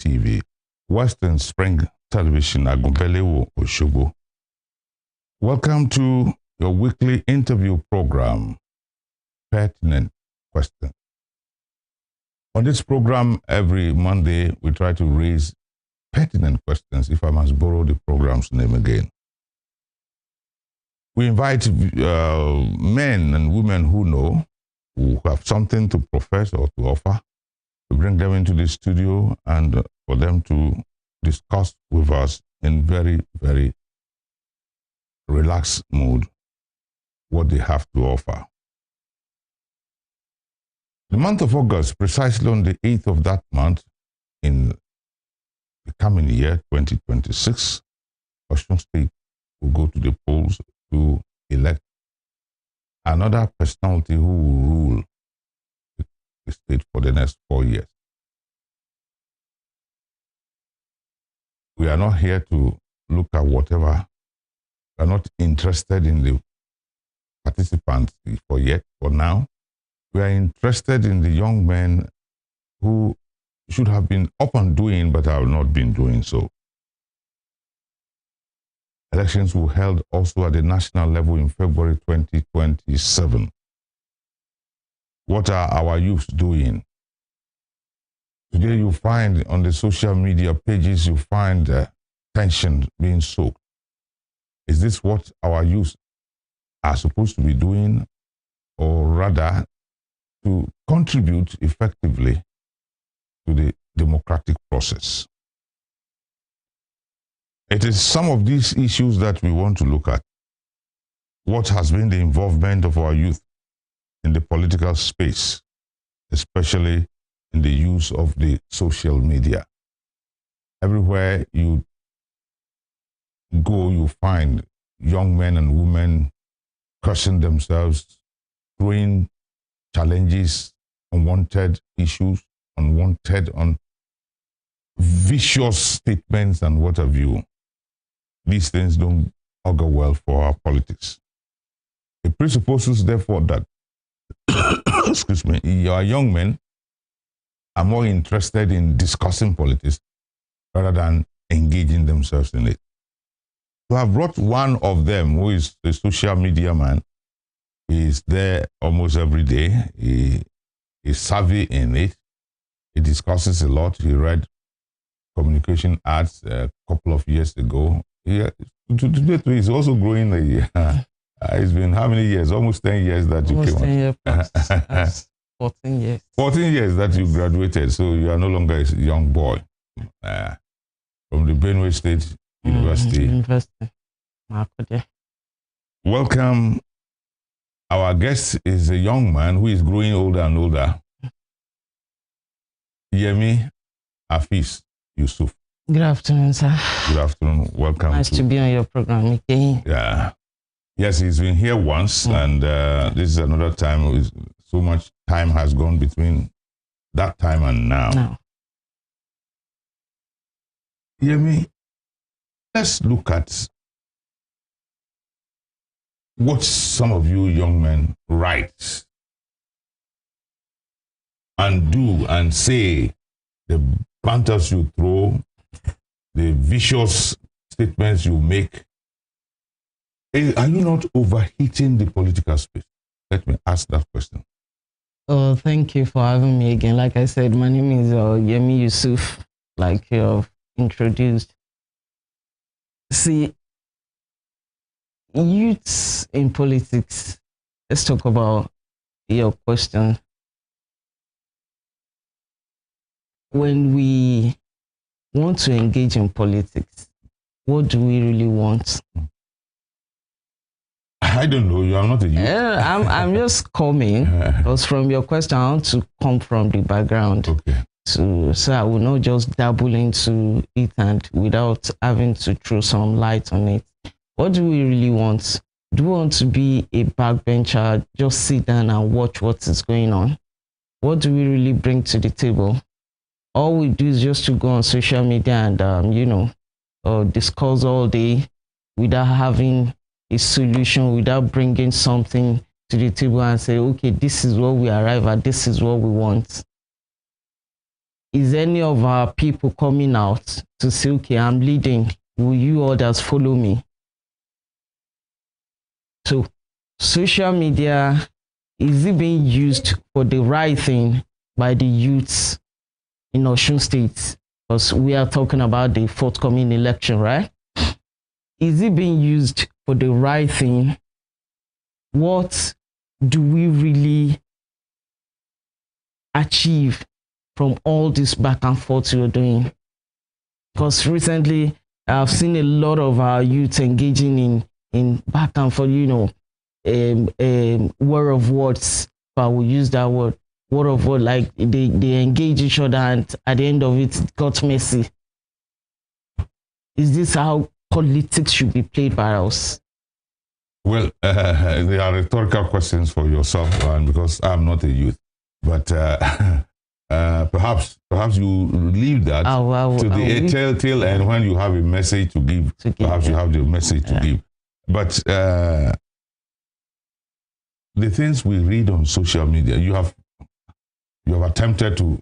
TV, Western Spring Television, Agumbelewo, Oshobo. Welcome to your weekly interview program, Pertinent Questions. On this program, every Monday, we try to raise pertinent questions, if I must borrow the program's name again. We invite men and women who know, who have something to profess or to offer, to bring them into the studio and for them to discuss with us in very, very relaxed mood what they have to offer. The month of August, precisely on the 8th of that month, in the coming year, 2026, Osun State will go to the polls to elect another personality who will rule the state for the next 4 years. We are not here to look at whatever. We are not interested in the participants for now. We are interested in the young men who should have been up and doing but have not been doing so. Elections will be held also at the national level in February 2027. What are our youth doing? Today you find on the social media pages, you find tension being soaked. Is this what our youth are supposed to be doing, or rather to contribute effectively to the democratic process? It is some of these issues that we want to look at. What has been the involvement of our youth in the political space, especially in the use of the social media? Everywhere you go, you find young men and women cursing themselves, throwing challenges, unwanted issues, on vicious statements and what have you. These things don't augur well for our politics. It presupposes, therefore, that excuse me, your young men are more interested in discussing politics rather than engaging themselves in it. So I've brought one of them, who is a social media man. He's there almost every day. He is savvy in it. He discusses a lot. He read communication arts a couple of years ago. Today he's also growing. It's been how many years? Almost 10 years that you came 10 years plus. 14 years. 14 years that you graduated, so you are no longer a young boy. From the Benue State University. Welcome. Our guest is a young man who is growing older and older. Yemi Afiz Yusuf. Good afternoon, sir. Good afternoon. Welcome. Nice to be on your program again. Yeah. Yes, he's been here once, and this is another time. So much time has gone between that time and now. Yemi, let's look at what some of you young men write and do and say, the banters you throw, the vicious statements you make. Are you not overheating the political space? Let me ask that question. Oh, thank you for having me again. Like I said, my name is Yemi Yusuf, like you've introduced. See, youths in politics, let's talk about your question. When we want to engage in politics, what do we really want? I don't know. You are not a youth. I'm just coming because from your question, I want to come from the background. Okay. So I will not just dabble into it and without having to throw some light on it. What do we really want? Do we want to be a backbencher, just sit down and watch what is going on? What do we really bring to the table? All we do is just to go on social media and, discuss all day without having a solution, without bringing something to the table and say, okay, this is what we arrive at, this is what we want. is any of our people coming out to say, okay, I'm leading, will you others follow me? So social media, is it being used for the right thing by the youths in Osun State? Because we are talking about the forthcoming election, right? Is it being used for the right thing? What do we really achieve from all this back and forth you're doing? Because recently I've seen a lot of our youth engaging in back and forth, war of words. If I will use that word, war of word, like they engage each other, and at the end of it got messy. Is this how politics should be played by us? Well, they are rhetorical questions for yourself, and because I'm not a youth, but perhaps you leave that to the tail end when you have a message to give. Perhaps you have the message to give. But the things we read on social media, you have attempted to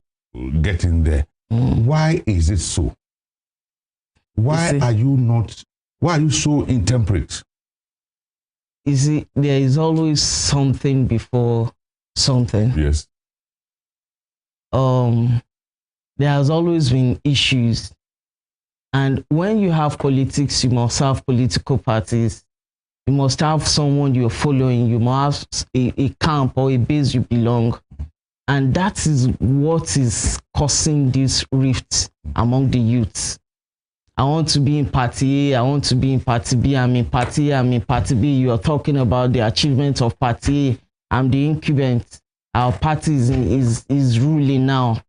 get in there. Why is it so? Why are you so intemperate? You see, there is always something before something. Yes. There has always been issues. And when you have politics, you must have political parties. You must have someone you're following. You must have a camp or a base you belong. And that is what is causing this rift among the youths. I want to be in party A, I want to be in party B, I'm in party A, I'm in party B. You are talking about the achievement of party A. I'm the incumbent. Our party is ruling now.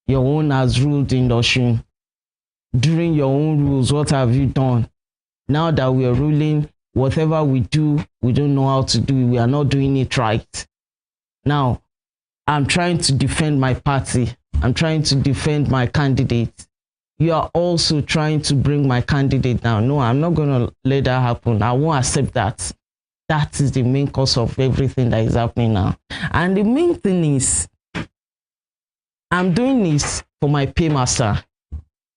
Your own has ruled in Osun. During your own rules, what have you done? Now that we are ruling, whatever we do, we don't know how to do it. We are not doing it right. Now, I'm trying to defend my party. I'm trying to defend my candidate. You are also trying to bring my candidate down. No, I'm not going to let that happen. I won't accept that. That is the main cause of everything that is happening now. And the main thing is, I'm doing this for my paymaster.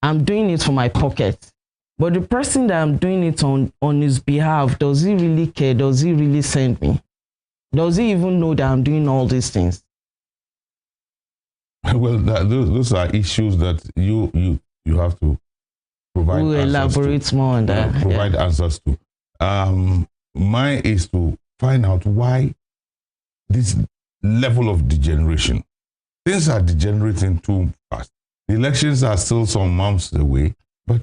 I'm doing it for my pocket. But the person that I'm doing it on his behalf, does he really care? Does he really send me? Does he even know that I'm doing all these things? Well, those are issues that you have to provide. We'll elaborate more on that. Provide answers to. Mine is to find out why this level of degeneration. Things are degenerating too fast. The elections are still some months away, but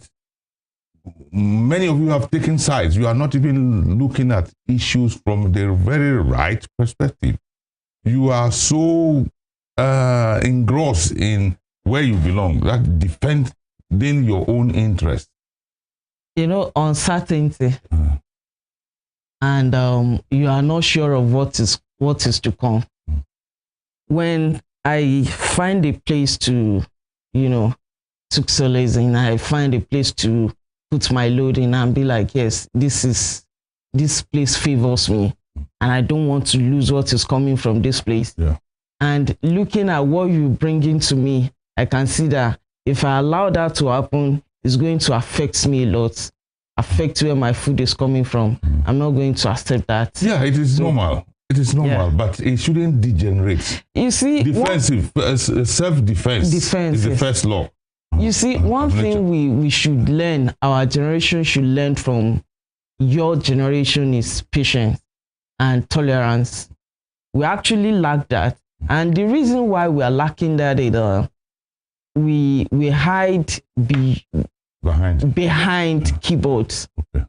many of you have taken sides. You are not even looking at issues from the very right perspective. You are so engrossed in where you belong, that defending your own interest. Uncertainty. And you are not sure of what is to come. When I find a place to, took solace in, I find a place to put my load in and be like, yes, this place favors me, and I don't want to lose what is coming from this place. Yeah. And looking at what you bring into me, I can see that if I allow that to happen, it's going to affect me a lot. Affect where my food is coming from. I'm not going to accept that. Yeah, it is normal. It is normal, but it shouldn't degenerate. You see, defensive, self-defense is the first law. You see, one thing we should learn, our generation should learn from your generation, is patience and tolerance. We actually lack that. And the reason why we are lacking that is we hide behind keyboards. Okay.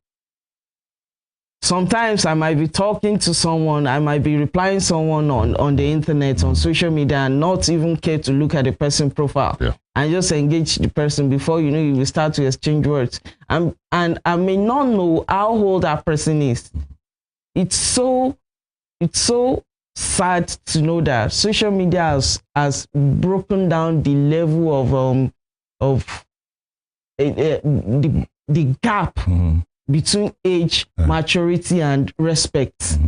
Sometimes I might be talking to someone, I might be replying someone on the internet, on social media, and not even care to look at the person's profile. Yeah. And just engage the person. Before you know, you will start to exchange words. And I may not know how old that person is. It's so sad to know that social media has broken down the level of the gap between age, maturity, and respect.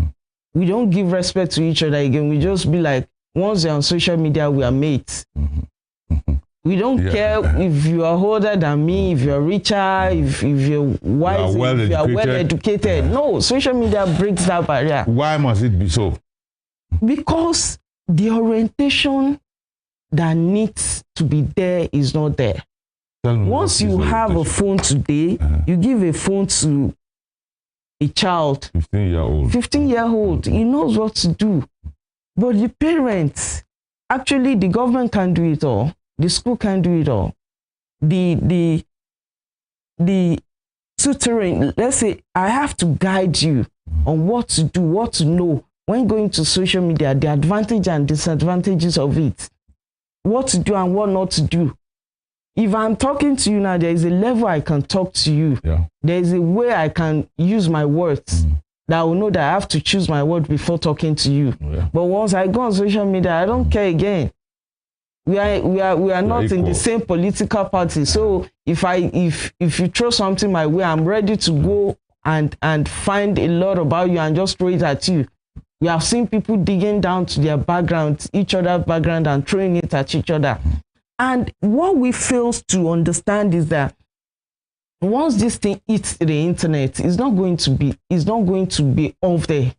We don't give respect to each other again. We just be like, once you're on social media, we are mates. We don't care if you are older than me, if you're richer, if you're wise, if you are well educated. No, social media breaks that barrier. Why must it be so? Because the orientation that needs to be there is not there. Once you have a phone today, you give a phone to a child, 15-year-old, he knows what to do. But the parents, actually the government can't do it all. The school can't do it all. The tutoring, let's say I have to guide you on what to do, what to know when going to social media, the advantage and disadvantages of it, what to do and what not to do. If I'm talking to you now, there is a level I can talk to you. Yeah. There is a way I can use my words that I will know that I have to choose my word before talking to you. Yeah. But once I go on social media, I don't care again. We are not equal in the same political party. So if you throw something my way, I'm ready to go and find a lot about you and just throw it at you. We have seen people digging down to their background, each other's background, and throwing it at each other. And what we fail to understand is that once this thing hits the internet, it's not going to be off there.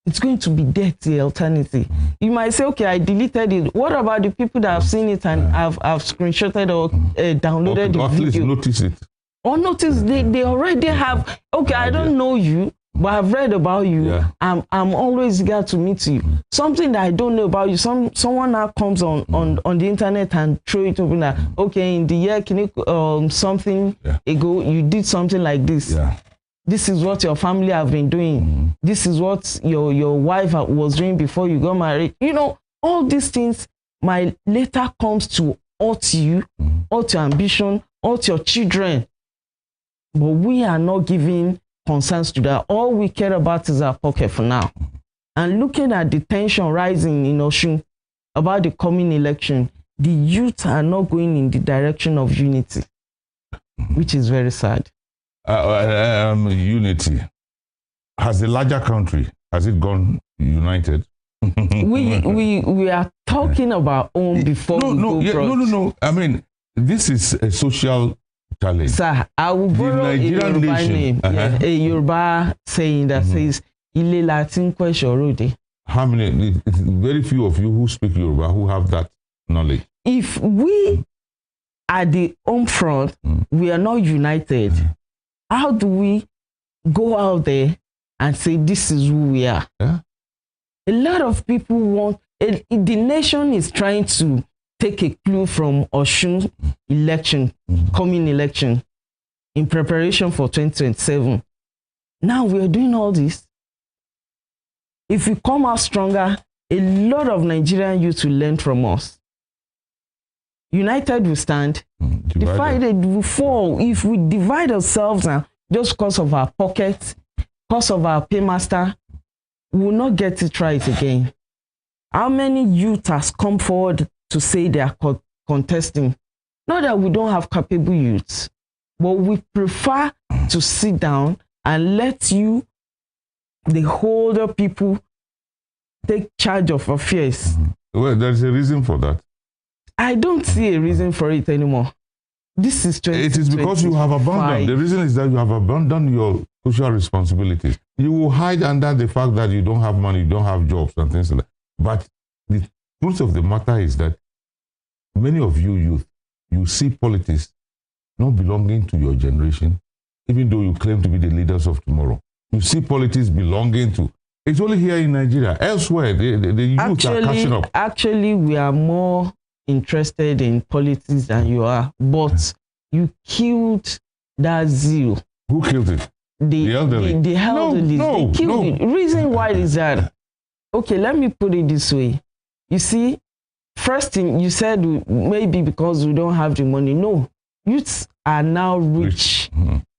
It's going to be there to the alternative. You might say, okay, I deleted it. What about the people that have seen it and have screenshotted or downloaded the video? At least notice it. Or notice they already have, okay, I don't know you, but I've read about you. Yeah. I'm always eager to meet you. Something that I don't know about you, someone now comes on the internet and throw it open that, okay, in the year something ago, you did something like this. Yeah. This is what your family have been doing. This is what your wife was doing before you got married. You know, all these things might later comes to hurt you, hurt your ambition, hurt your children. But we are not giving concerns to that. All we care about is our pocket for now. And looking at the tension rising in Osun about the coming election, the youth are not going in the direction of unity, which is very sad. Unity. Has the larger country, has it gone united? we are talking about home before no. I mean, this is a social challenge. Sir, I will borrow a Yoruba name, a Yoruba saying that says, Ile Latin question. How many? Very few of you who speak Yoruba who have that knowledge. If we at the home front, we are not united. How do we go out there and say this is who we are? Yeah. A lot of people want, the nation is trying to take a clue from Osun election, coming election, in preparation for 2027. Now we are doing all this. If we come out stronger, a lot of Nigerian youth will learn from us. United we stand, divided we fall. If we divide ourselves now, just because of our pockets, because of our paymaster, we will not get it right again. How many youth has come forward to say they are contesting? Not that we don't have capable youths, but we prefer to sit down and let you, the older people, take charge of affairs. Well, there's a reason for that. I don't see a reason for it anymore. This is 20. It is because you have abandoned. The reason is that you have abandoned your social responsibilities. You will hide under the fact that you don't have money, you don't have jobs and things like that. But the truth of the matter is that many of you youth, you see politics not belonging to your generation, even though you claim to be the leaders of tomorrow. You see politics belonging to, it's only here in Nigeria. Elsewhere, the youth are catching up. Actually, we are more interested in politics than you are, but you killed that zeal. Who killed it? The elderly. The elderly. No, they killed it. Reason why is that, okay, let me put it this way. You see, first thing you said, maybe because we don't have the money. No, youths are now rich.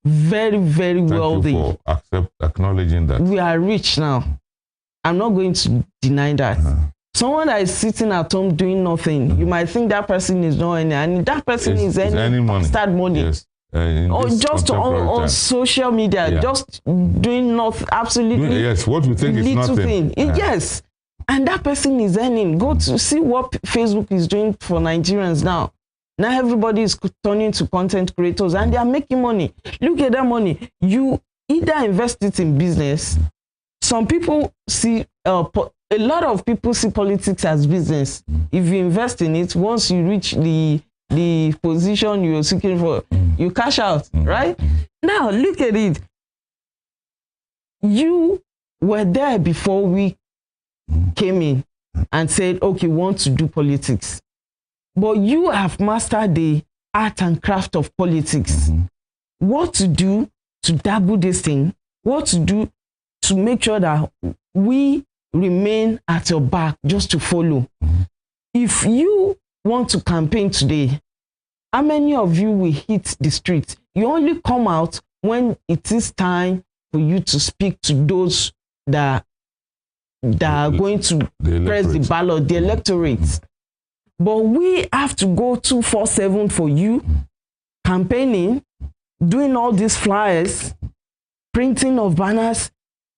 Very, very wealthy. Thank you for acknowledging that. We are rich now. I'm not going to deny that. Someone that is sitting at home doing nothing, you might think that person is not any, and that person is any money. Start money. Yes. Or just on social media, just doing nothing, absolutely. Yes, what we think is nothing. Yes, and that person is earning. Go to see what Facebook is doing for Nigerians now. Now everybody is turning to content creators and they are making money. Look at that money. You either invest it in business. Some people see, a lot of people see politics as business. If you invest in it, once you reach the position you're seeking for, you cash out, right? Now look at it. You were there before we came in and said, okay, we want to do politics. But you have mastered the art and craft of politics. What to do to dabble this thing, what to do to make sure that we remain at your back just to follow. If you want to campaign today, how many of you will hit the streets? You only come out when it is time for you to speak to those that are going to press the ballot, the electorate. But we have to go 247 for you, campaigning, doing all these flyers, printing of banners,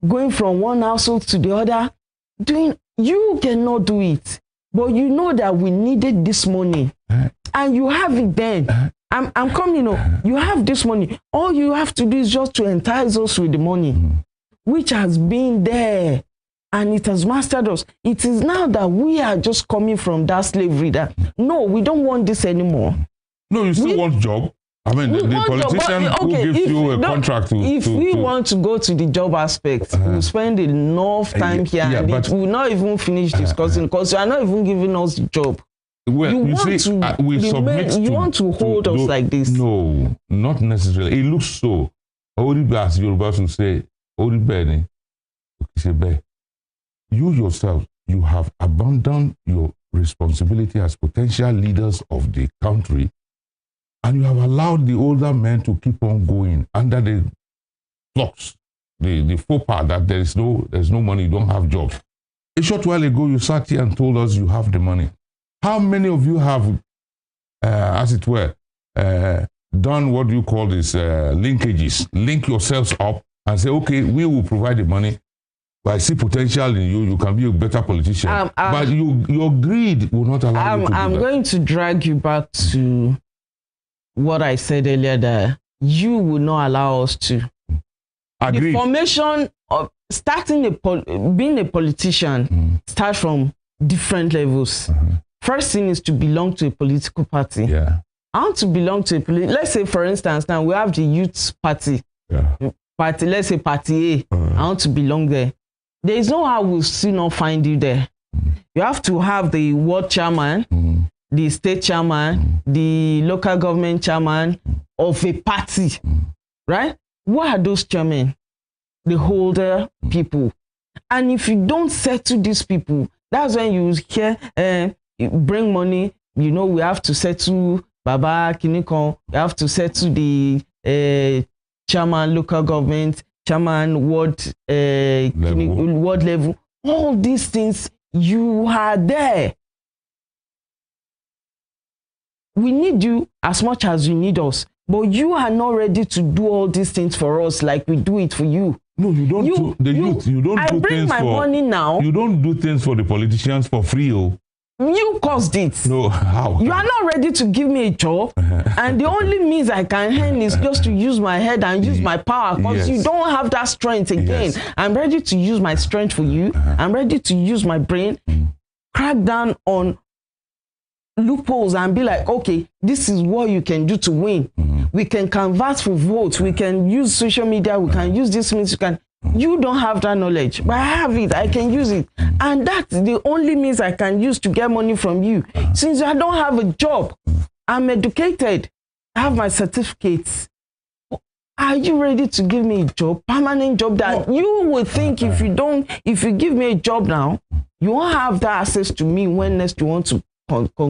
going from one household to the other, you cannot do it. But you know that we needed this money. And you have it then. I'm coming, you have this money. All you have to do is just to entice us with the money, which has been there. And it has mastered us. It is now that we are just coming from that slavery that, no, we don't want this anymore. No, you still want job. I mean, the politician who gives you a contract to... If we want to go to the job aspect, we'll spend enough time here and we will not even finish discussing because you are not even giving us the job. Well, you want to hold us like this. No, not necessarily. It looks so. As Yoruba will say, you yourself, you have abandoned your responsibility as potential leaders of the country, and you have allowed the older men to keep on going under the flux, the faux pas that there's no money, you don't have jobs. A short while ago, you sat here and told us you have the money. How many of you have, as it were, done what you call this linkages? Link yourselves up and say, okay, we will provide the money. But I see potential in you. You can be a better politician. But your greed will not allow you to do that. I'm going to drag you back to what I said earlier, that you will not allow us to. Agreed. The formation of being a politician starts from different levels. First thing is to belong to a political party. Yeah. I want to belong to let's say, for instance, now we have the youth party. Yeah. Party, let's say party A. I want to belong there. There is no how we'll still not find you there. You have to have the ward chairman, the state chairman, the local government chairman of a party, right? What are those chairmen? The older people. And if you don't settle these people, that's when you hear, bring money, we have to settle Baba Kinikon, we have to settle the chairman, local government, chairman, ward level. All these things, you are there. We need you as much as you need us, but you are not ready to do all these things for us like we do it for you. No, you don't. You don't. I do bring things my for, money now. You don't do things for the politicians for free. Oh. You caused it. No, how? You are not ready to give me a job, and the only means I can earn is just to use my head and use my power, because you don't have that strength again. I'm ready to use my strength for you. I'm ready to use my brain, crack down on loopholes and be like, okay, this is what you can do to win. We can canvass for votes. We can use social media. We can use this means. You don't have that knowledge, but I have it. I can use it. And that's the only means I can use to get money from you. Since I don't have a job, I'm educated, I have my certificates. Are you ready to give me a job, permanent job that you would think if you give me a job now, you won't have that access to me when next you want to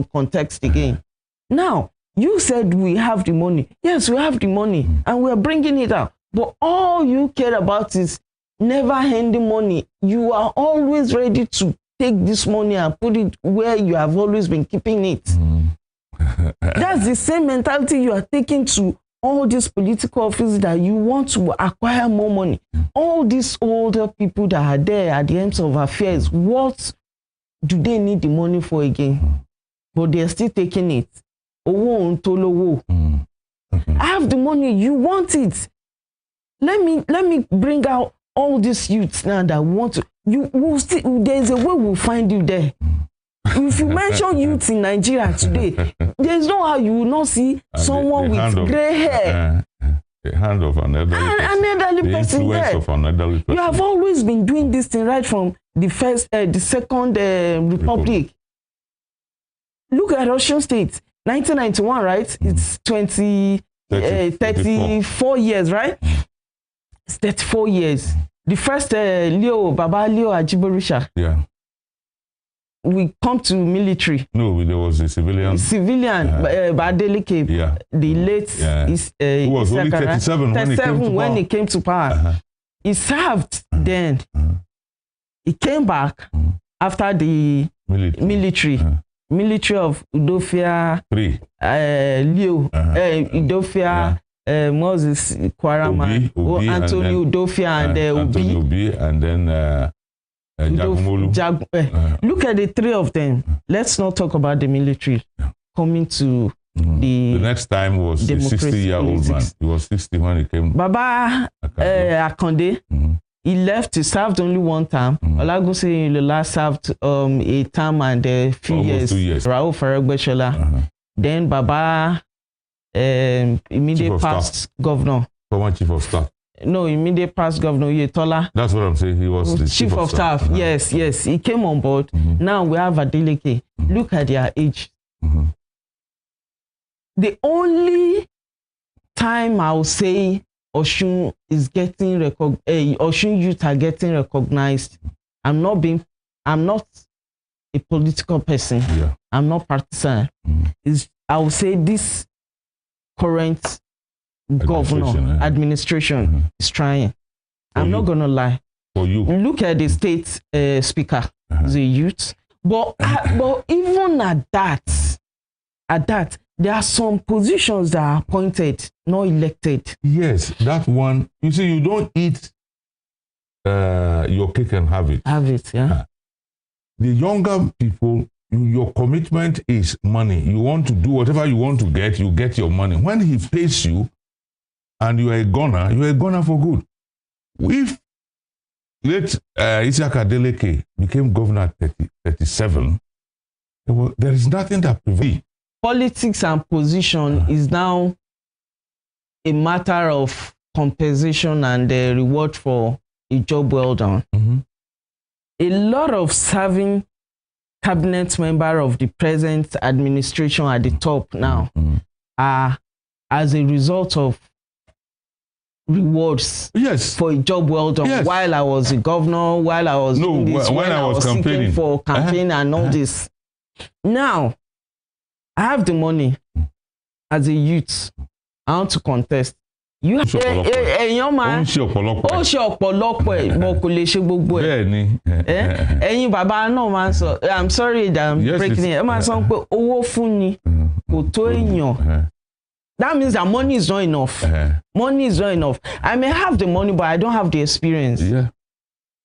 context again. Now, you said we have the money. Yes, we have the money and we're bringing it out. But all you care about is never-ending money. You are always ready to take this money and put it where you have always been keeping it. That's the same mentality you are taking to all these political offices, that you want to acquire more money. All these older people that are there at the end of affairs, what do they need the money for again? But they're still taking it. Owó ń tó lówó. I have the money, you want it. Let me bring out all these youths now that want to. You will still, there's a way we'll find you there. If you mention youth in Nigeria today, there's no how you will not see someone with gray hair. The hand of an elderly person. The influence of an elderly person. You have always been doing this thing right from the second republic. Look at Osun State, 1991, right? It's 34 years, right? It's 34 years. The first Baba Leo Ajiborisha. Yeah. We come to military. No, there was a civilian. Badeleke, the late who was only 37 when he came to power. He served then. He came back after the military. Military of Udofia, Leo, Udofia, Moses Kwaraman, Anthony Udofia, and Obi, and then look at the three of them. Let's not talk about the military coming to the next time was a 60-year-old man. He was 60 when he came. Baba Akande, he left. He served only one term. Olagunse last served a term and a few years. 2 years. Raul Faregbeshola. Then Baba immediate past governor. Former chief of staff. No, immediate past governor Yetola. That's what I'm saying. He was the chief of staff. Yes. He came on board. Now we have Adeleke. Look at their age. The only time I'll say Osun is getting Osun youth are getting recognized. I'm not a political person. Yeah. I'm not partisan. I will say this current governor administration is trying. I'm not gonna lie. For you, look at the state speaker, the youth. But even at that, there are some positions that are appointed, not elected. Yes, that one. You see, you don't eat your cake and have it. Have it, yeah. The younger people, your commitment is money. You want to do whatever you want to get, you get your money. When he pays you, and you are a gunner for good. If late Isiaka Adeleke became governor at 37, there is nothing that prevents. Politics and position is now a matter of compensation and reward for a job well done. A lot of serving cabinet member of the present administration at the top now are as a result of rewards for a job well done. While I was a governor, while I was doing this, when I was campaigning for campaign and all this. Now, I have the money as a youth. I want to contest. You have a young man. Ó ṣe ọ̀pọ̀lọpọ̀ ẹ̀ bọ̀ kò lè ṣe gbogbo ẹ̀. Ẹ̀yin bàbá náà máa ń sọ, I'm sorry that I'm breaking it. Ẹ máa sọ pé owó fún ni kò tó èèyàn. That means that money is not enough. Money is not enough. I may have the money, but I don't have the experience. Yeah.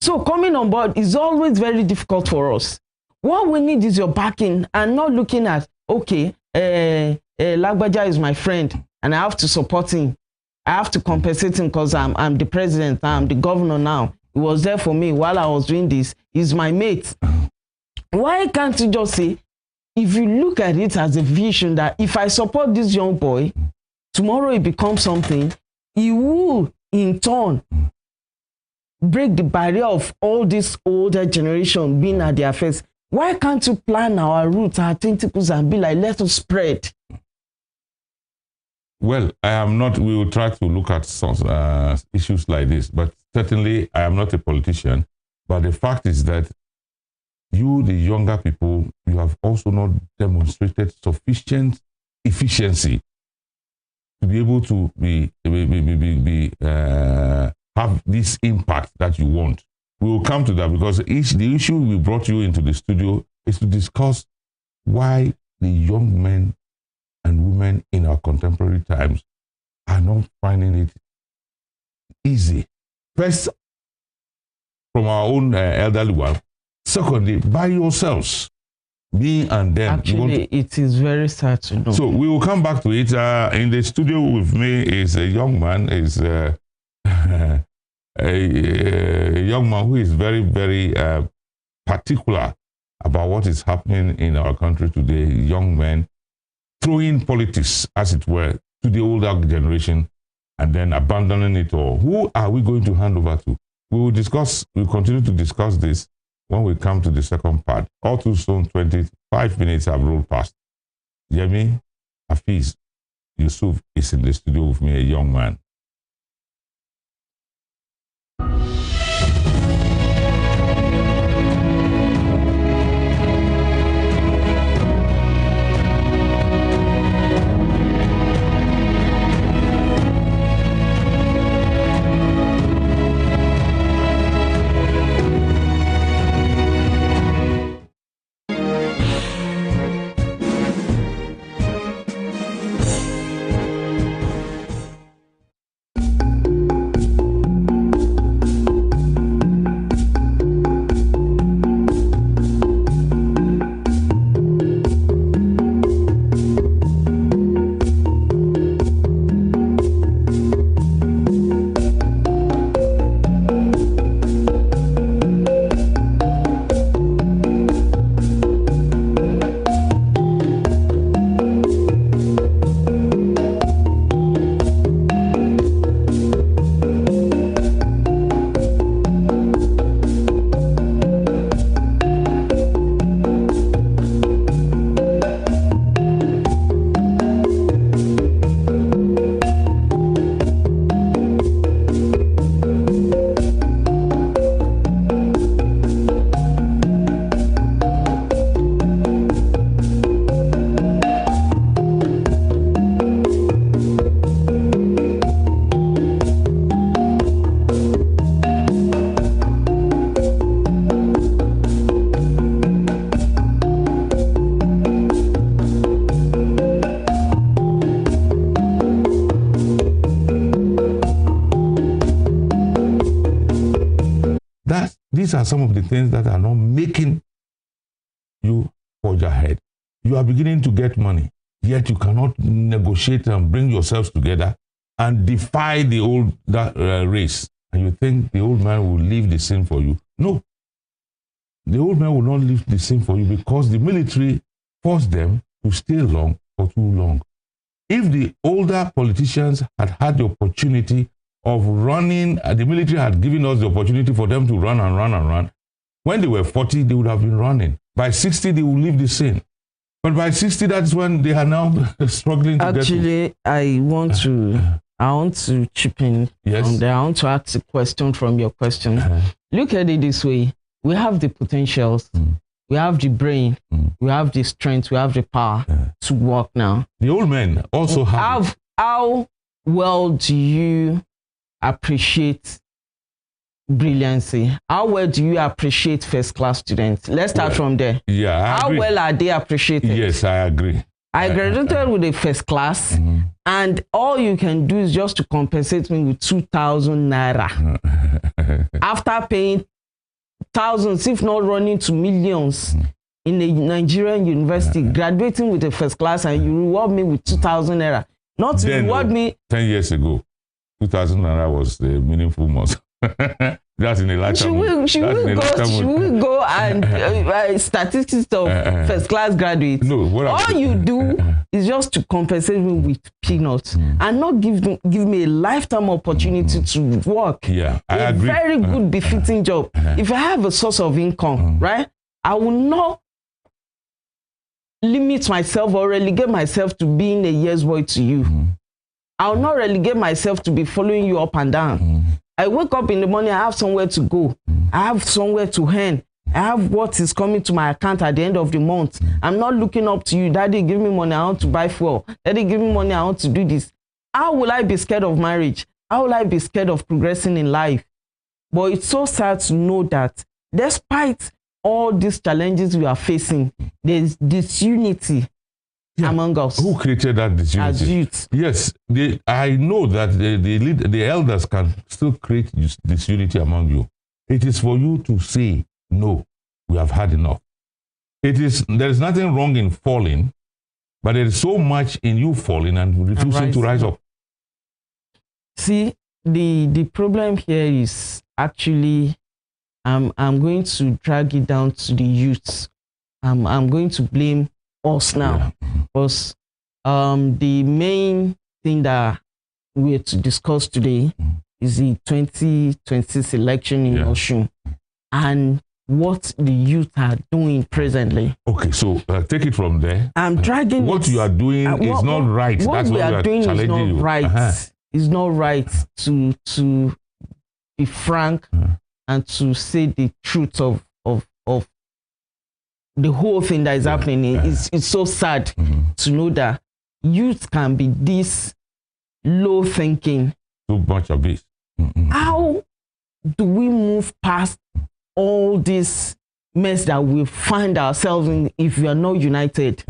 So coming on board is always very difficult for us. What we need is your backing and not looking at, okay, Lagbaja is my friend and I have to support him. I have to compensate him because I'm the president, I'm the governor now. He was there for me while I was doing this. He's my mate. Why can't you just say, if you look at it as a vision that if I support this young boy, tomorrow he becomes something, he will in turn break the barrier of all this older generation being at their face. Why can't you plan our roots, our tentacles, and be like, let us spread? Well, I am not, we will try to look at some issues like this, but certainly I am not a politician. But the fact is that you, the younger people, you have also not demonstrated sufficient efficiency to be able to have this impact that you want. We will come to that because the issue we brought you into the studio is to discuss why the young men and women in our contemporary times are not finding it easy. First, from our own elderly one. Secondly, by yourselves. Me and them. Actually, it is very sad to know. So we will come back to it. In the studio with me is a young man, is a young man who is very, very particular about what is happening in our country today. Young men throwing politics, as it were, to the older generation and then abandoning it all. Who are we going to hand over to? We'll continue to discuss this when we come to the second part. All too soon, 25 minutes have rolled past. Yemi Afiz Yusuf is in the studio with me, a young man. These are some of the things that are not making you forge ahead. You are beginning to get money, yet you cannot negotiate and bring yourselves together and defy the old race. And you think the old man will leave the scene for you. No. The old man will not leave the scene for you because the military forced them to stay long for too long. If the older politicians had had the opportunity of running, the military had given us the opportunity for them to run and run and run. When they were 40, they would have been running. By 60, they would leave the scene. But by 60, that's when they are now struggling to Actually, I want to chip in. Yes. I want to ask a question from your question. Look at it this way. We have the potentials. We have the brain. We have the strength. We have the power to work now. The old men also have. How well do you appreciate brilliancy? How well do you appreciate first class students? Let's start from there. Yeah. How well are they appreciated? Yes, I agree. I graduated with a first class, and all you can do is just to compensate me with 2,000 naira. After paying thousands, if not running to millions, in a Nigerian university, graduating with a first class, and you reward me with 2,000 naira. Not to reward me. 10 years ago, 2,000 naira was a meaningful month. That's in a lifetime. Should we go and statistics of first class graduates? No. All you do is just to compensate me with peanuts and not give me a lifetime opportunity to work. Yeah, I agree. Very good, befitting job. If I have a source of income, right, I will not limit myself or relegate myself to being a year's boy to you. I will not relegate myself to be following you up and down. I wake up in the morning, I have somewhere to go. I have somewhere to earn. I have what is coming to my account at the end of the month. I'm not looking up to you. Daddy, give me money, I want to buy fuel. Daddy, give me money, I want to do this. How will I be scared of marriage? How will I be scared of progressing in life? But it's so sad to know that despite all these challenges we are facing, there's disunity among us. Who created that disunity? As youth. Yes, I know that the elders can still create disunity among you. It is for you to say, no, we have had enough. There is nothing wrong in falling, but there is so much in you falling and refusing to rise up. See, the problem here is actually, I'm going to drag it down to the youth. I'm going to blame us now, because the main thing that we're to discuss today is the 2026 election in Osun and what the youth are doing presently. Okay, so take it from there. I'm dragging what you are doing is not right. What we are doing is not right. It's not right to be frank and to say the truth of the whole thing that is happening. It's so sad to know that youth can be this low thinking. Too much of this. How do we move past all this mess that we find ourselves in if we are not united?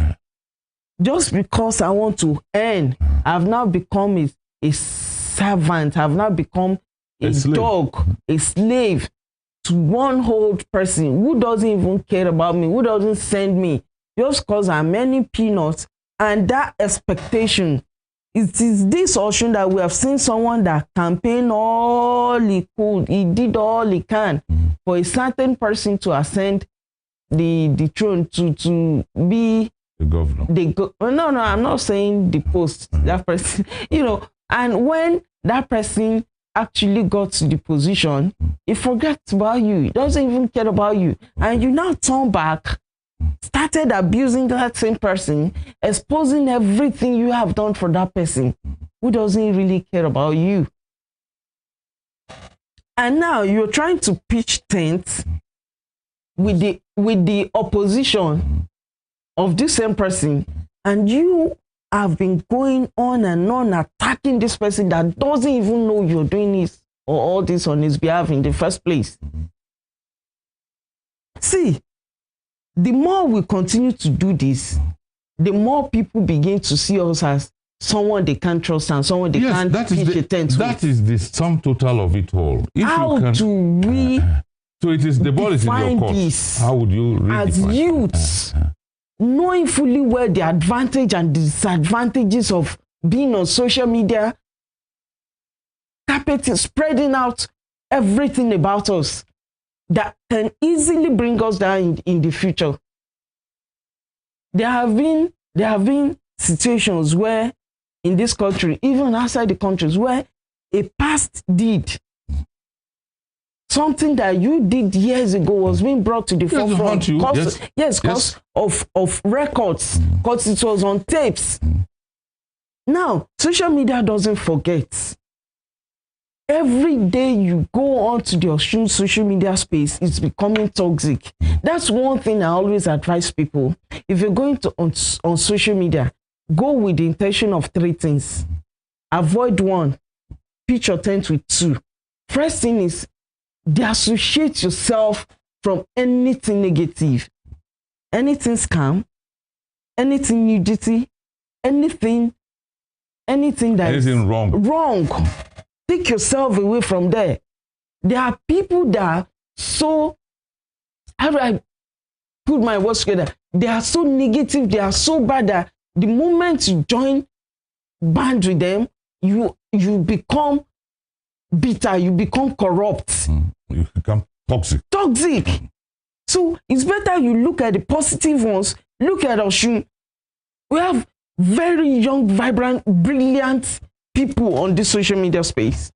Just because I want to earn, I've now become a servant, I've now become a dog, a slave to one old person who doesn't even care about me, who doesn't send me, just because I'm earning peanuts. And that expectation, it is this Osun that we have seen someone that campaigned all he could, he did all he can for a certain person to ascend the throne, to be the governor. No, I'm not saying the post, that person, and when that person actually got to the position, he forgets about you, he doesn't even care about you, and you now turn back, started abusing that same person, exposing everything you have done for that person who doesn't really care about you. And now you're trying to pitch tents with the opposition of this same person, and you have been going on and on attacking this person that doesn't even know you're doing this or all this on his behalf in the first place. See, the more we continue to do this, the more people begin to see us as someone they can't trust and someone they can't pitch a tent with. That is the sum total of it all. How do we so it is the ball is in your court. How would you read as youths, knowing fully well the advantage and disadvantages of being on social media, carpeting, spreading out everything about us that can easily bring us down in the future? There have been situations where in this country, even outside the countries, where a past deed, something that you did years ago, was being brought to the forefront. Because of records, because it was on tapes. Now, social media doesn't forget. Every day you go on to the Osun social media space, it's becoming toxic. That's one thing I always advise people. If you're going to on social media, go with the intention of three things. Avoid one, pitch your tent with two. First thing is, dissociate yourself from anything negative, anything scam, anything nudity, anything that is wrong. Take yourself away from there. There are people that are so, how do I put my words together? They are so negative, they are so bad that the moment you join band with them, you become bitter, you become corrupt. You become toxic. So it's better you look at the positive ones. Look at Osun. We have very young, vibrant, brilliant people on this social media space.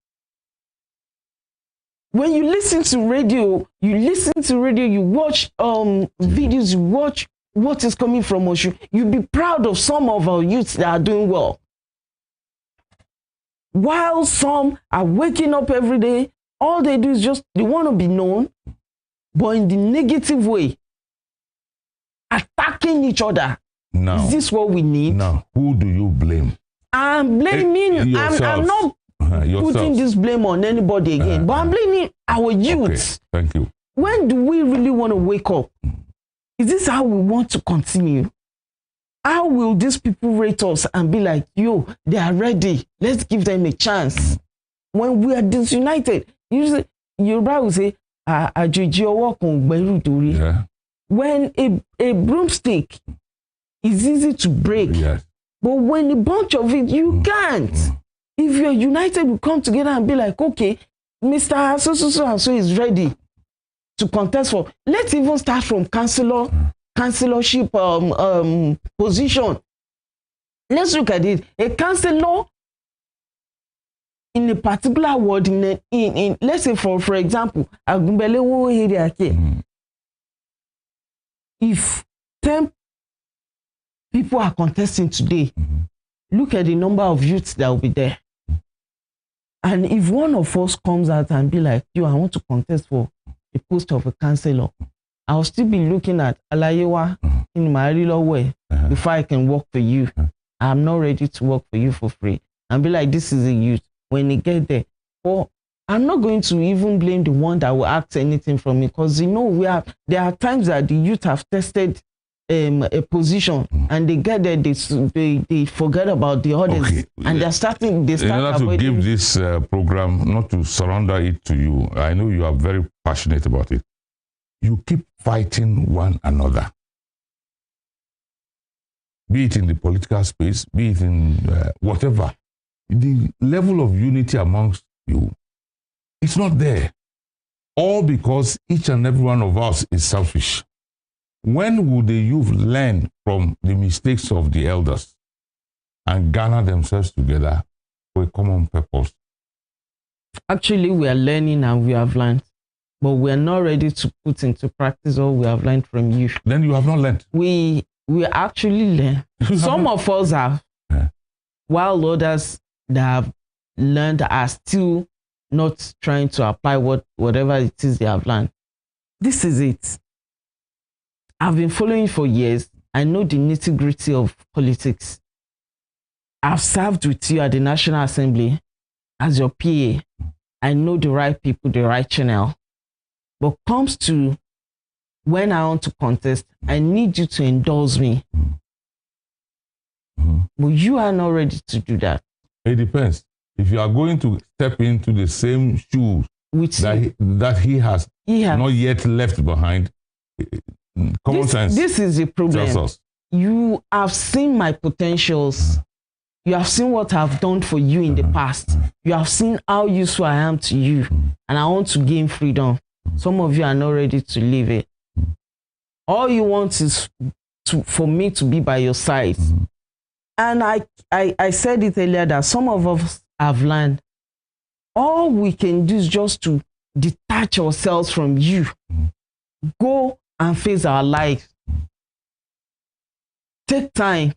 When you listen to radio, you watch videos, you watch what is coming from Osun. You'll be proud of some of our youths that are doing well. While some are waking up every day, all they do is just, they want to be known, but in the negative way, attacking each other. No. Is this what we need? No. Who do you blame? I'm blaming, I'm not putting this blame on anybody again, but I'm blaming our youth. Okay. Thank you. When do we really want to wake up? Is this how we want to continue? How will these people rate us and be like, yo, they are ready, let's give them a chance? When we are disunited, usually Yoruba will say, àjèjì ọwọ́ kan ò gbẹ́rù dórí. when a broomstick is easy to break, Yes. but when a bunch of it, you can't. If you're united, we come together and be like, okay, Mr. So and so is ready to contest for. Let's even start from councillorship position. Let's look at it. A councillor in a particular ward, in let's say for example, Agumbelewo area here. If 10 people are contesting today, look at the number of youths that will be there. And if one of us comes out and be like, I want to contest for the post of a councillor, I'll still be looking at Alayewa in my real way before I can work for you. I'm not ready to work for you for free. And be like, this is a youth. When they get there, or I'm not going to even blame the one that will ask anything from me, because there are times that the youth have tested a position and they get there, they forget about the others, okay. And they start in order to give this program, not to surrender it to you, I know you are very passionate about it. You keep fighting one another, be it in the political space, be it in whatever. The level of unity amongst you, it's not there. All because each and every one of us is selfish. When would the youth learn from the mistakes of the elders and gather themselves together for a common purpose? Actually, we are learning and we have learned, but we are not ready to put into practice all we have learned from you. Then you have not learned. We actually learn. Some of us have, while others that have learned are still not trying to apply whatever it is they have learned. This is it. I've been following for years. I know the nitty-gritty of politics. I've served with you at the National Assembly as your PA. I know the right people, the right channel. But comes to when I want to contest, I need you to endorse me. But you are not ready to do that. It depends. If you are going to step into the same shoes that he has not yet left behind, common sense. This is the problem. You have seen my potentials. You have seen what I've done for you in the past. You have seen how useful I am to you. And I want to gain freedom. Some of you are not ready to leave it. All you want is for me to be by your side. And I said it earlier that some of us have learned. All we can do is just to detach ourselves from you. Go and face our life. Take time.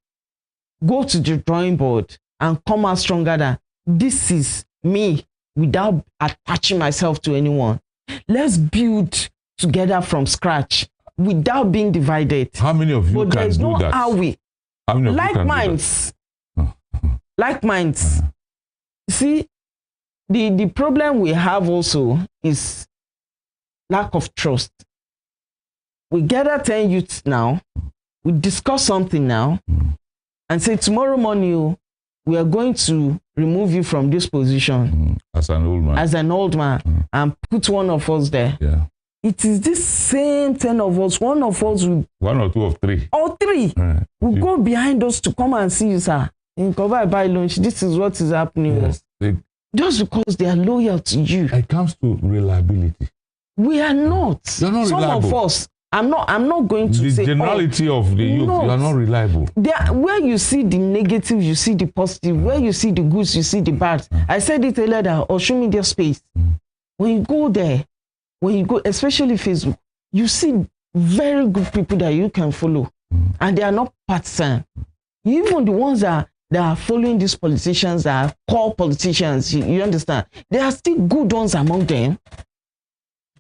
Go to the drawing board and come out stronger than this is me without attaching myself to anyone. Let's build together from scratch without being divided. How many of you can do that? How we like minds. Like minds. See, the problem we have also is lack of trust. We gather 10 youths now, we discuss something now, and say tomorrow morning we are going to remove you from this position as an old man, and put one of us there. Yeah. It is this same 10 of us, one of us will, one or two of three, or three will go behind us to come and see you, sir. In cover by lunch, this is what is happening. Yes. Just because they are loyal to you. It comes to reliability. We are not. You're not Some reliable. of us. I'm not going to say. The generality of the youth, you are not reliable. Where you see the negative, you see the positive. Where you see the goods, you see the bad. I said it earlier that Osun media space. When you go there, especially Facebook, you see very good people that you can follow, and they are not partisan. Even the ones that are following these politicians, that are core politicians, you understand? There are still good ones among them.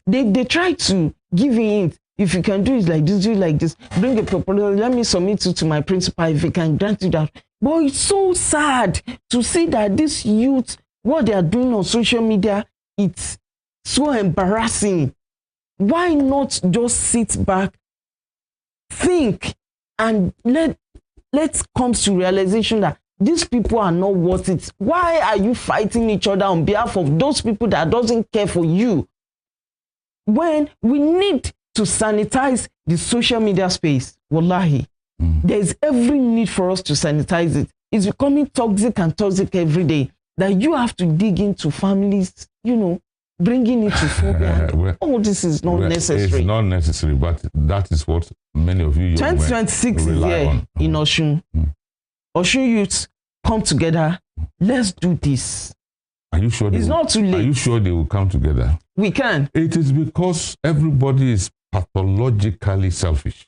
They try to give you it. If you can do it like this, do it like this. Bring a proposal. Let me submit it to my principal. If you can grant you that. But it's so sad to see that this youth, what they are doing on social media, it's so embarrassing. Why not just sit back, think, and let's come to realization that these people are not worth it. Why are you fighting each other on behalf of those people that doesn't care for you? When we need to sanitize the social media space. Wallahi, there's every need for us to sanitize it. It's becoming toxic and toxic every day, that you have to dig into families, you know, bringing it to phobia. Oh, this is not necessary. It's not necessary, but that is what many of you 2026 is here in Osun. Osun youths, come together. Let's do this. Are you sure? It's not too late. Are you sure they will come together? We can. It is because everybody is pathologically selfish.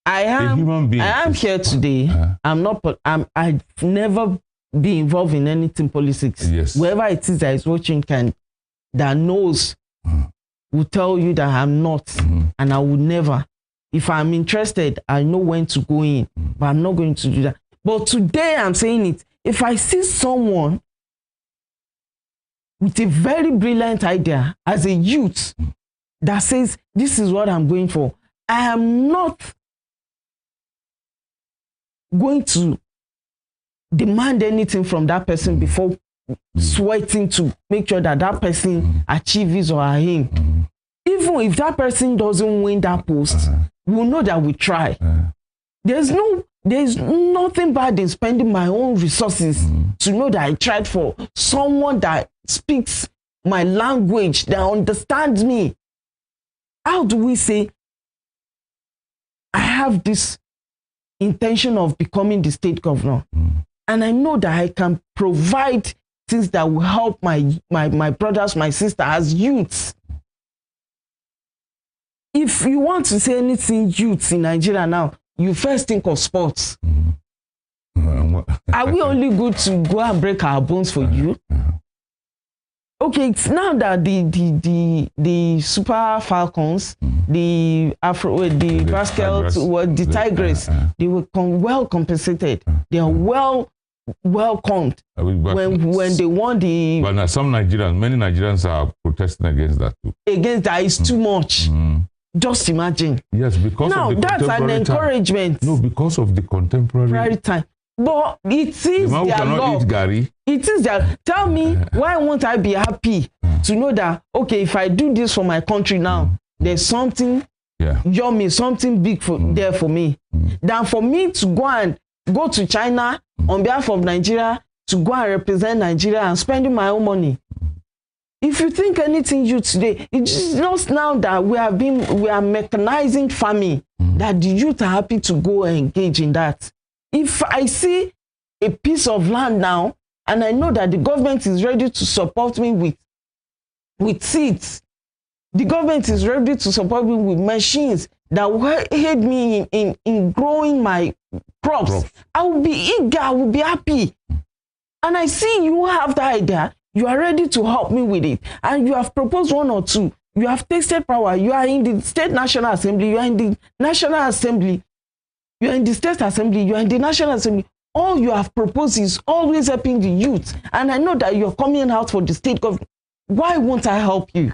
I human being am here today. I've never been involved in anything politics. Yes. Whoever it is that is watching that knows will tell you that I'm not, and I would never. If I'm interested, I know when to go in, but I'm not going to do that. But today I'm saying it. If I see someone with a very brilliant idea as a youth that says, this is what I'm going for, I am not going to demand anything from that person before sweating to make sure that that person achieves his or her aim. Even if that person doesn't win that post, we'll know that we try. There's nothing bad in spending my own resources to know that I tried for someone that speaks my language, that understands me. How do we say, I have this intention of becoming the state governor, and I know that I can provide things that will help my brothers, my sisters as youths? If you want to say anything youths in Nigeria now, you first think of sports. Are we only good to go and break our bones for you? Okay, it's now that the Super Falcons, the Tigers, they were well compensated. They are well welcomed when they won the. But now many Nigerians are protesting against that too. Against that is too much. Just imagine. Yes, because now of the that's an encouragement. No, because of the contemporary time. But it is their law. It is their. Tell me, why won't I be happy to know that, okay, if I do this for my country now, there's something yummy, something big there for me, than for me to go to China on behalf of Nigeria to go and represent Nigeria and spending my own money. If you think anything you today, it's not now that we are mechanizing farming, that the youth are happy to go and engage in that. If I see a piece of land now, and I know that the government is ready to support me with seeds, the government is ready to support me with machines that will aid me in growing my crops, I will be eager, I will be happy. And I see you have that idea, you are ready to help me with it, and you have proposed one or two, you have tasted power, you are in the State National Assembly, you are in the National Assembly, you are in the State Assembly, you are in the National Assembly. All you have proposed is always helping the youth. And I know that you're coming out for the state government. Why won't I help you?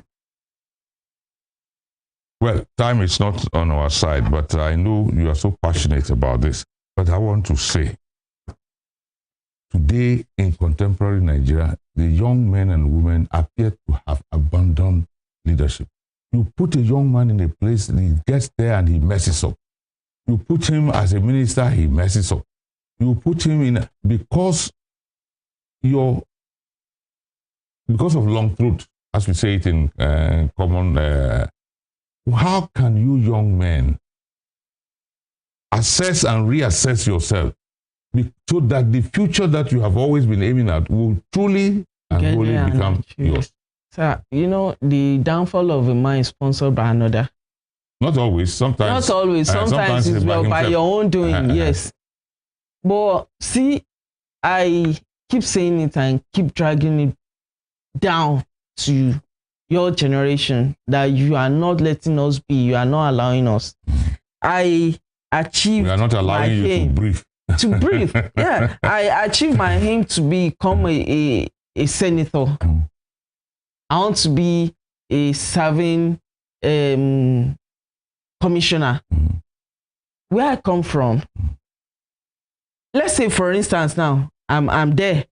Well, time is not on our side, but I know you are so passionate about this. But I want to say, today in contemporary Nigeria, the young men and women appear to have abandoned leadership. You put a young man in a place, he gets there and he messes up. You put him as a minister, he messes up. You put him in because of long truth, as we say it in common. How can you young men assess and reassess yourself so that the future that you have always been aiming at will truly and wholly become yours? Sir, you know, the downfall of a man is sponsored by another. Not always, sometimes. Not always, sometimes it's by your own doing, yes. But see, I keep saying it and keep dragging it down to your generation that you are not letting us be, you are not allowing us. I achieved. We are not allowing you to breathe. To breathe, yeah. I achieved my aim to become a senator. I want to be a serving commissioner. Where I come from, let's say, for instance, now I'm there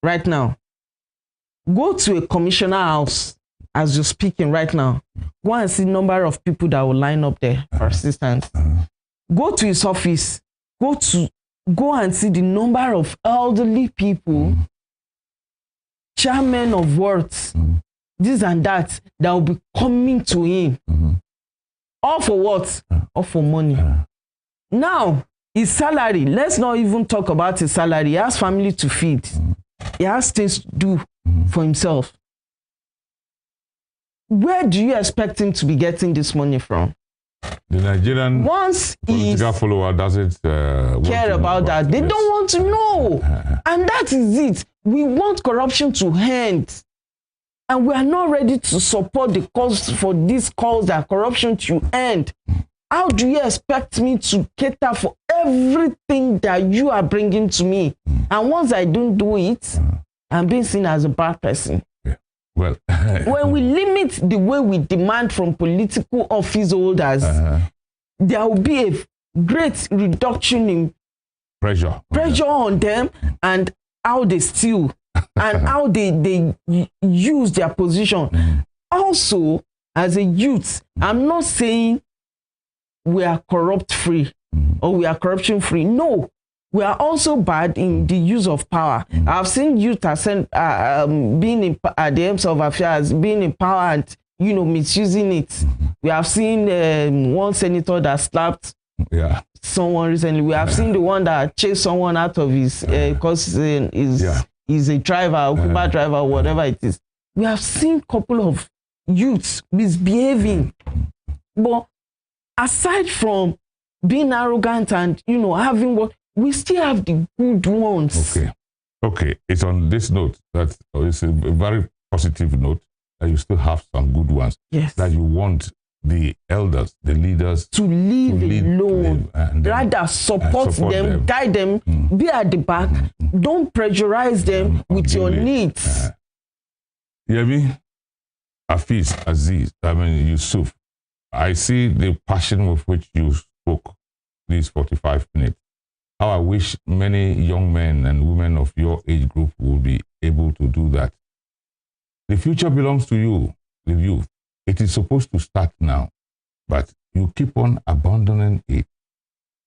right now. Go to a commissioner house as you're speaking right now, go and see number of people that will line up there for assistance. Go to his office. Go and see the number of elderly people, chairmen of wards, this and that will be coming to him. All for what? All for money. Now, his salary, let's not even talk about his salary. He has family to feed. He has things to do for himself. Where do you expect him to be getting this money from? The Nigerian political follower doesn't care about that. They don't want to know. And that is it. We want corruption to end. And we are not ready to support the cause for this cause that corruption to end. How do you expect me to cater for everything that you are bringing to me? And once I don't do it, I'm being seen as a bad person. Well, when we limit the way we demand from political office holders, there will be a great reduction in pressure on them and how they steal and how they use their position. Also, as a youth, I'm not saying we are corrupt free or we are corruption free. No. We are also bad in the use of power. I've seen youth being at the ends of affairs, being in power and, misusing it. We have seen one senator that slapped someone recently. We have seen the one that chased someone out of his, because he's a driver, Uber driver, whatever it is. We have seen a couple of youths misbehaving. But aside from being arrogant and, having what, we still have the good ones. Okay. It's on this note that it's a very positive note that you still have some good ones. Yes. That you want the elders, the leaders to leave alone. Rather support them, guide them, be at the back. Don't pressurize them with your needs. Yemi Afiz Yusuf, I see the passion with which you spoke these 45 minutes. How I wish many young men and women of your age group will be able to do that. The future belongs to you, the youth. It is supposed to start now, but you keep on abandoning it.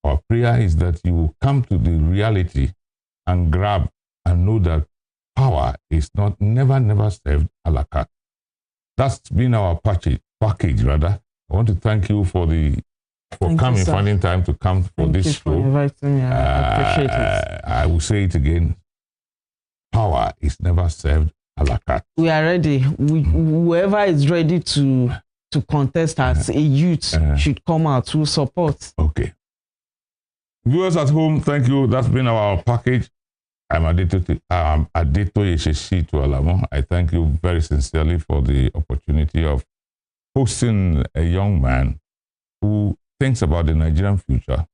Our prayer is that you will come to the reality and grab and know that power is never served a la carte. That's been our package. I want to thank you for coming, finding time to come for this show. Inviting me. I appreciate it. I will say it again. Power is never served a la carte. We are ready. Whoever is ready to contest as a youth should come out to support. Okay. Viewers at home, thank you. That's been our package. I'm Adetoye Sheshi to Alamo. I thank you very sincerely for the opportunity of hosting a young man who thinks about the Nigerian future